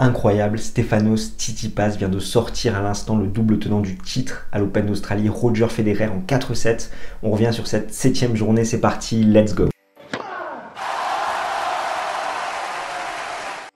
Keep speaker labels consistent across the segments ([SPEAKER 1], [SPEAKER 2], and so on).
[SPEAKER 1] incroyable. Stefanos Tsitsipas vient de sortir à l'instant le double tenant du titre à l'Open d'Australie, Roger Federer en 4-7. On revient sur cette 7e journée, c'est parti, let's go.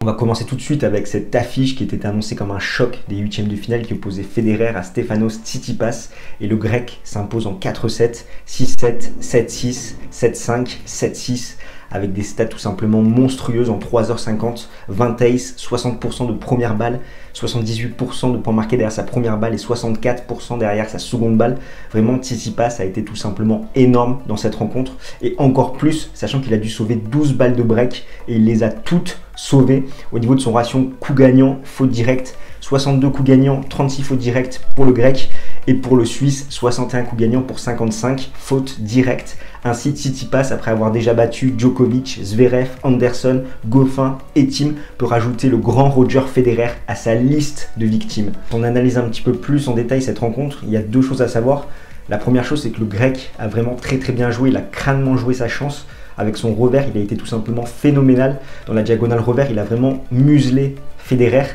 [SPEAKER 1] On va commencer tout de suite avec cette affiche qui était annoncée comme un choc des 8e de finale qui opposait Federer à Stefanos Tsitsipas et le grec s'impose en 4-7, 6-7, 7-6, 7-5, 7-6 avec des stats tout simplement monstrueuses en 3h50, 20 aces, 60% de première balle, 78% de points marqués derrière sa première balle et 64% derrière sa seconde balle. Vraiment, Tsitsipas a été tout simplement énorme dans cette rencontre et encore plus, sachant qu'il a dû sauver 12 balles de break et il les a toutes sauvées au niveau de son ratio coup gagnant, faute directe, 62 coups gagnants, 36 fautes directes pour le grec et pour le Suisse, 61 coups gagnants pour 55 fautes directes. Ainsi, Tsitsipas, après avoir déjà battu Djokovic, Zverev, Anderson, Goffin et Thiem, peut rajouter le grand Roger Federer à sa liste de victimes. On analyse un petit peu plus en détail cette rencontre, il y a deux choses à savoir. La première chose, c'est que le grec a vraiment très bien joué, il a crânement joué sa chance. Avec son revers, il a été tout simplement phénoménal. Dans la diagonale revers, il a vraiment muselé Federer.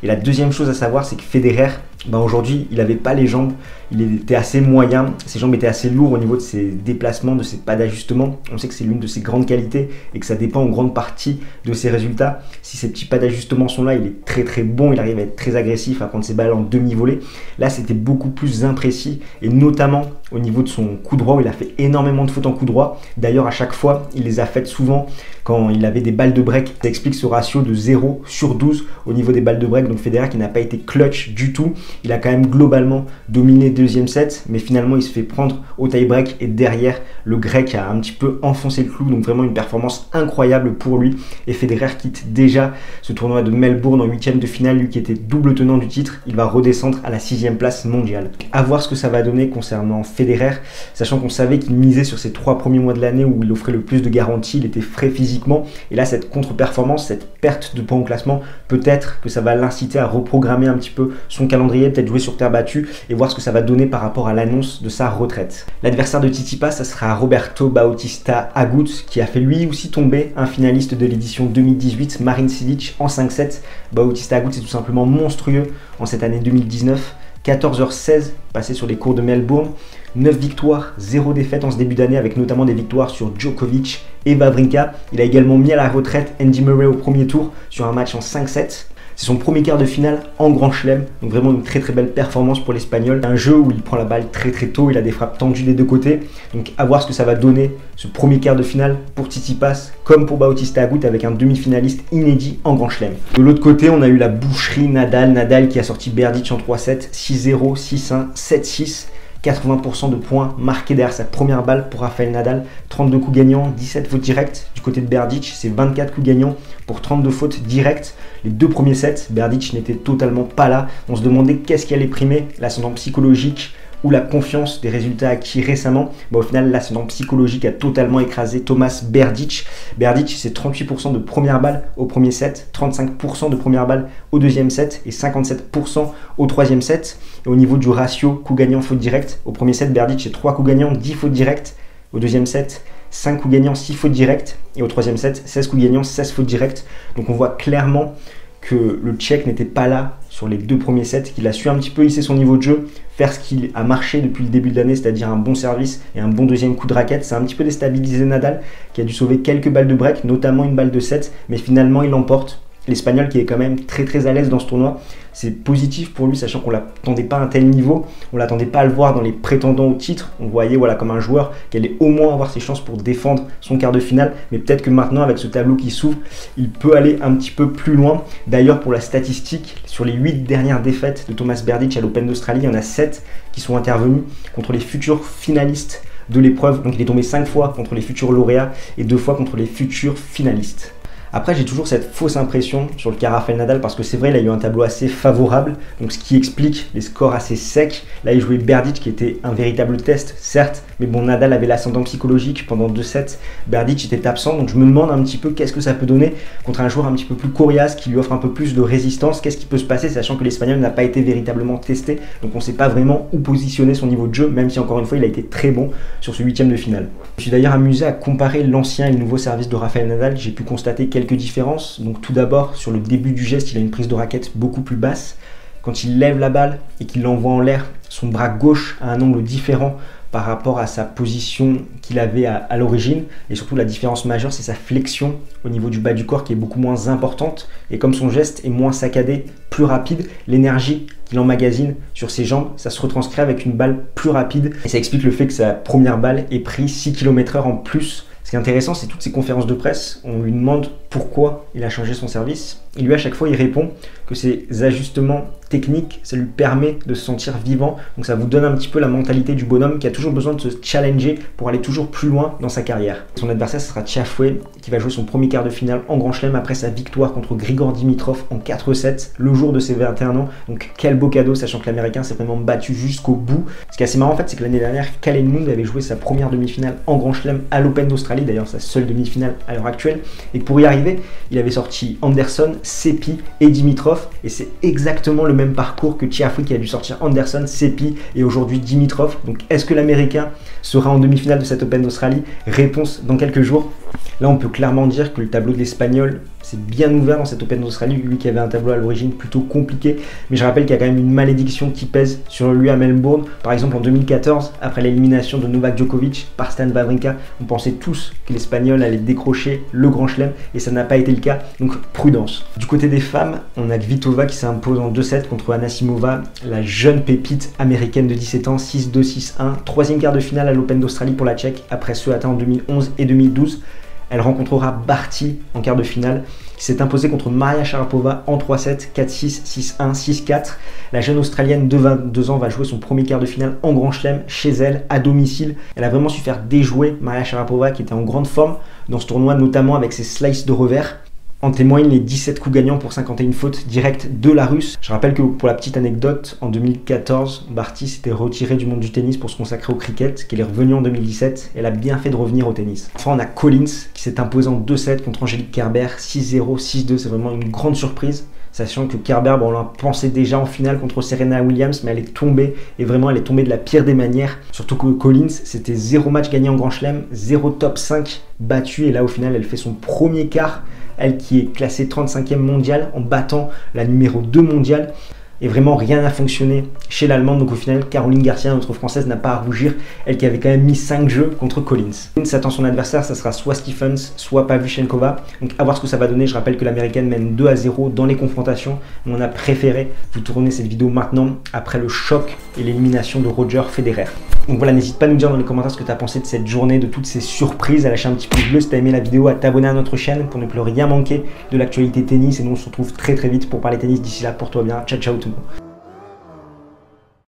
[SPEAKER 1] Et la deuxième chose à savoir, c'est que Federer, aujourd'hui, il n'avait pas les jambes. Il était assez moyen, ses jambes étaient assez lourdes au niveau de ses déplacements, de ses pas d'ajustement. On sait que c'est l'une de ses grandes qualités et que ça dépend en grande partie de ses résultats. Si ces petits pas d'ajustement sont là, il est très bon, il arrive à être très agressif, à prendre ses balles en demi-volée. Là, c'était beaucoup plus imprécis et notamment au niveau de son coup droit où il a fait énormément de fautes en coup droit. D'ailleurs, à chaque fois, il les a faites souvent quand il avait des balles de break. Ça explique ce ratio de 0/12 au niveau des balles de break. Donc Federer qui n'a pas été clutch du tout. Il a quand même globalement dominé le deuxième set, mais finalement il se fait prendre au tie-break et derrière le grec a un petit peu enfoncé le clou. Donc vraiment une performance incroyable pour lui. Et Federer quitte déjà ce tournoi de Melbourne en 8e de finale, lui qui était double tenant du titre. Il va redescendre à la 6e place mondiale. À voir ce que ça va donner concernant Federer, sachant qu'on savait qu'il misait sur ces 3 premiers mois de l'année où il offrait le plus de garanties, il était frais physiquement. Et là, cette contre-performance, cette perte de points au classement, peut-être que ça va l'inciter à reprogrammer un petit peu son calendrier, peut-être jouer sur terre battue et voir ce que ça va donner par rapport à l'annonce de sa retraite. L'adversaire de Tsitsipas, ça sera Roberto Bautista Agut, qui a fait lui aussi tomber un finaliste de l'édition 2018, Marin Cilic, en 5-7. Bautista Agut, c'est tout simplement monstrueux en cette année 2019. 14h16 passé sur les cours de Melbourne, 9 victoires, 0 défaite en ce début d'année avec notamment des victoires sur Djokovic et Wawrinka. Il a également mis à la retraite Andy Murray au premier tour sur un match en 5-7. C'est son premier quart de finale en Grand Chelem, donc vraiment une très belle performance pour l'Espagnol. Un jeu où il prend la balle très tôt, il a des frappes tendues des deux côtés. Donc à voir ce que ça va donner ce premier quart de finale pour Tsitsipas comme pour Bautista Agut avec un demi-finaliste inédit en Grand Chelem. De l'autre côté, on a eu la boucherie Nadal qui a sorti Berdych en 3-7, 6-0, 6-1, 7-6. 80% de points marqués derrière sa première balle pour Rafael Nadal, 32 coups gagnants, 17 fautes directes. Du côté de Berdych, c'est 24 coups gagnants pour 32 fautes directes. Les deux premiers sets, Berdych n'était totalement pas là. On se demandait qu'est-ce qui allait primer, l'ascendant psychologique ou la confiance des résultats acquis récemment. Au final, l'ascendant psychologique a totalement écrasé Thomas Berdych. Berdych, c'est 38% de première balle au premier set, 35% de première balle au deuxième set et 57% au troisième set. Et au niveau du ratio coup gagnant faute directe, au premier set, Berdych, c'est 3 coups gagnants, 10 fautes directes. Au deuxième set, 5 coups gagnants, 6 fautes directes. Et au troisième set, 16 coups gagnants, 16 fautes directes. Donc on voit clairement que le Tchèque n'était pas là sur les deux premiers sets, qu'il a su un petit peu hisser son niveau de jeu, faire ce qu'il a marché depuis le début de l'année, c'est-à-dire un bon service et un bon deuxième coup de raquette. Ça a un petit peu déstabilisé Nadal, qui a dû sauver quelques balles de break, notamment une balle de 7, mais finalement il l'emporte. L'Espagnol qui est quand même très à l'aise dans ce tournoi, c'est positif pour lui, sachant qu'on ne l'attendait pas à un tel niveau, on ne l'attendait pas à le voir dans les prétendants au titre, on voyait comme un joueur qui allait au moins avoir ses chances pour défendre son quart de finale, mais peut-être que maintenant avec ce tableau qui s'ouvre, il peut aller un petit peu plus loin. D'ailleurs pour la statistique, sur les 8 dernières défaites de Thomas Berdych à l'Open d'Australie, il y en a 7 qui sont intervenus contre les futurs finalistes de l'épreuve, donc il est tombé 5 fois contre les futurs lauréats et 2 fois contre les futurs finalistes. Après, j'ai toujours cette fausse impression sur le cas Rafael Nadal parce que c'est vrai, il a eu un tableau assez favorable, donc ce qui explique les scores assez secs. Là, il jouait Berdych qui était un véritable test, certes, mais bon, Nadal avait l'ascendant psychologique pendant 2 sets. Berdych était absent, donc je me demande un petit peu qu'est-ce que ça peut donner contre un joueur un petit peu plus coriace qui lui offre un peu plus de résistance. Qu'est-ce qui peut se passer, sachant que l'Espagnol n'a pas été véritablement testé, donc on ne sait pas vraiment où positionner son niveau de jeu, même si encore une fois, il a été très bon sur ce 8e de finale. Je suis d'ailleurs amusé à comparer l'ancien et le nouveau service de Rafael Nadal. J'ai pu constater quelques différences. Donc tout d'abord, sur le début du geste, il a une prise de raquette beaucoup plus basse. Quand il lève la balle et qu'il l'envoie en l'air, son bras gauche a un angle différent par rapport à sa position qu'il avait à l'origine. Et surtout, la différence majeure, c'est sa flexion au niveau du bas du corps qui est beaucoup moins importante. Et comme son geste est moins saccadé, plus rapide, l'énergie qu'il emmagasine sur ses jambes, ça se retranscrit avec une balle plus rapide. Et ça explique le fait que sa première balle ait pris 6 km/h en plus. Ce qui est intéressant, c'est toutes ces conférences de presse. On lui demande pourquoi il a changé son service. Et lui, à chaque fois, il répond que ces ajustements techniques, ça lui permet de se sentir vivant. Donc ça vous donne un petit peu la mentalité du bonhomme qui a toujours besoin de se challenger pour aller toujours plus loin dans sa carrière. Son adversaire, ce sera Tiafoe, qui va jouer son premier quart de finale en Grand Chelem après sa victoire contre Grigor Dimitrov en 4-7, le jour de ses 21 ans. Donc quel beau cadeau, sachant que l'Américain s'est vraiment battu jusqu'au bout. Ce qui est assez marrant, en fait, c'est que l'année dernière, Kalen Mond avait joué sa première demi-finale en Grand Chelem à l'Open d'Australie, d'ailleurs sa seule demi-finale à l'heure actuelle. Et pour y arriver, il avait sorti Anderson, Seppi et Dimitrov. Et c'est exactement le même parcours que Tiafoe qui a dû sortir Anderson, Seppi et aujourd'hui Dimitrov. Donc est-ce que l'Américain sera en demi-finale de cet Open d'Australie? Réponse dans quelques jours. Là, on peut clairement dire que le tableau de l'Espagnol s'est bien ouvert dans cet Open d'Australie, lui qui avait un tableau à l'origine plutôt compliqué. Mais je rappelle qu'il y a quand même une malédiction qui pèse sur lui à Melbourne. Par exemple, en 2014, après l'élimination de Novak Djokovic par Stan Wawrinka, on pensait tous que l'Espagnol allait décrocher le Grand Chelem et ça n'a pas été le cas. Donc prudence. Du côté des femmes, on a Kvitova qui s'impose en 2-7 contre Anasimova, la jeune pépite américaine de 17 ans, 6-2, 6-1. Troisième quart de finale à l'Open d'Australie pour la Tchèque, après ceux atteints en 2011 et 2012. Elle rencontrera Barty en quart de finale, qui s'est imposée contre Maria Sharapova en 3-7, 4-6, 6-1, 6-4. La jeune Australienne de 22 ans va jouer son premier quart de finale en Grand Chelem, chez elle, à domicile. Elle a vraiment su faire déjouer Maria Sharapova, qui était en grande forme dans ce tournoi, notamment avec ses slices de revers. En témoignent les 17 coups gagnants pour 51 fautes directes de la Russe. Je rappelle que pour la petite anecdote, en 2014, Barty s'était retirée du monde du tennis pour se consacrer au cricket, qu'elle est revenue en 2017. Elle a bien fait de revenir au tennis. Enfin, on a Collins qui s'est imposé en 2-7 contre Angélique Kerber, 6-0, 6-2. C'est vraiment une grande surprise. Sachant que Kerber, on l'a pensé déjà en finale contre Serena Williams, mais elle est tombée, et vraiment elle est tombée de la pire des manières. Surtout que Collins, c'était 0 match gagné en Grand Chelem, 0 top 5 battu, et là au final elle fait son premier quart, elle qui est classée 35e mondiale, en battant la numéro 2 mondiale. Et vraiment rien n'a fonctionné chez l'Allemande. Donc au final, Caroline Garcia, notre Française, n'a pas à rougir. Elle qui avait quand même mis 5 jeux contre Collins. Collins attend son adversaire, ça sera soit Stephens, soit Pavlyuchenkova. Donc à voir ce que ça va donner. Je rappelle que l'Américaine mène 2-0 dans les confrontations. Mais on a préféré vous tourner cette vidéo maintenant, après le choc et l'élimination de Roger Federer. Donc voilà, n'hésite pas à nous dire dans les commentaires ce que tu as pensé de cette journée, de toutes ces surprises, à lâcher un petit pouce bleu si tu as aimé la vidéo, à t'abonner à notre chaîne pour ne plus rien manquer de l'actualité tennis. Et nous on se retrouve très vite pour parler tennis. D'ici là, porte-toi bien. Ciao ciao tout le monde.